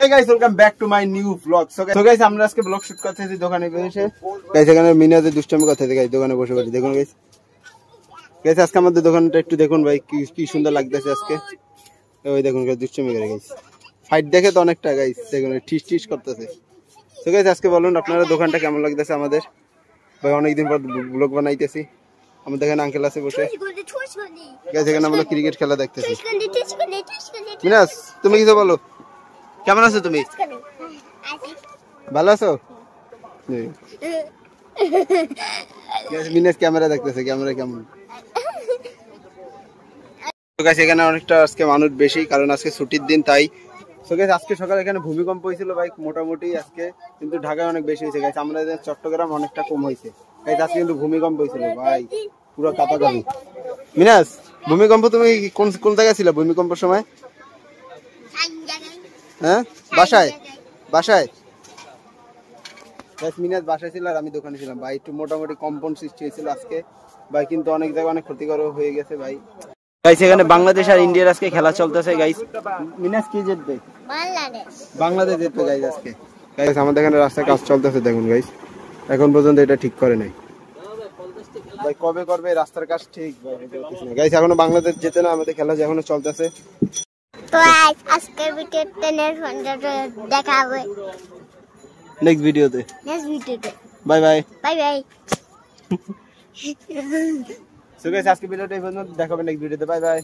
Hey guys, welcome back to my new vlog. So guys, আমরা আজকে blog shoot করতেছি দোকানে বসে। গাইস এখানে মিনাজে দুষ্টামি করতেছে গাইস দোকানে বসে বসে দেখুন গাইস। গাইস আজকে আমাদের দোকানটা একটু দেখুন ভাই কি সুন্দর লাগতেছে আজকে। ওই দেখুন গাইস দুষ্টামি করে গাইস। ফাইট দেখে তো অনেকটা গাইস দেখুন ঠিস ঠিস করতেছে। তো গাইস আজকে বলুন আপনারা দোকানটা কেমন লাগতেছে আমাদের? ভাই অনেকদিন পর ব্লগ বানাইতেছি। আমাদের এখানে আঙ্কেল আছে বসে। গাইস এখানে আমরা ক্রিকেট খেলা দেখতেছি। মিনাজ তুমি কিছু বলো। কেমন আছো তুমি? ভালো আছো? মিনাজ ক্যামেরা দেখতেছে ক্যামেরা কেমন। তো গাইস এখানে অনেকটা আজকে মানুষ বেশি কারণ আজকে ছুটির দিন তাই। তো গাইস আজকে সকালে এখানে ভূমিকম্প হয়েছিল ভাই মোটামুটি আজকে কিন্তু ঢাকায় অনেক বেশি হয়েছে গাইস আমাদের চট্টগ্রাম অনেকটা কম হয়েছে গাইস আজকে কিন্তু ভূমিকম্প হয়েছিল ভাই পুরো কাঁপাকাঁপি। মিনাজ ভূমিকম্প তুমি কোন কোন জায়গায় ছিল ভূমিকম্পের সময়? হ্যাঁ বাসায় বাসায় মিনাজ বাসায় ছিল আর আমি দোকানে ছিলাম ভাই একটু মোটামুটি কম্পন সৃষ্টি হয়েছিল আজকে ভাই কিন্তু অনেক জায়গায় অনেক ক্ষতিকর হয়ে গেছে ভাই। গাইস এখানে বাংলাদেশ আর ইন্ডিয়ার আজকে খেলা চলতেছে গাইস। মিনাজ কি জিতবে? বাংলাদেশ জিতবে গাইস আজকে। গাইস আমাদের এখানে রাস্তায় কাজ চলতেছে দেখুন গাইস এখন পর্যন্ত এটা ঠিক করে নাই ভাই কবে করবে রাস্তার কাজ ঠিক ভাই গাইস এখনো বাংলাদেশ জেতে না আমাদের খেলা এখনো চলতেছে। তো আজকের ভিডিওতে দেখা হবে নেক্সট ভিডিওতে bye bye bye bye. So guys আজকে ভিডিওটা এই পর্যন্ত দেখা হবে নেক্সট ভিডিওতে বাই বাই।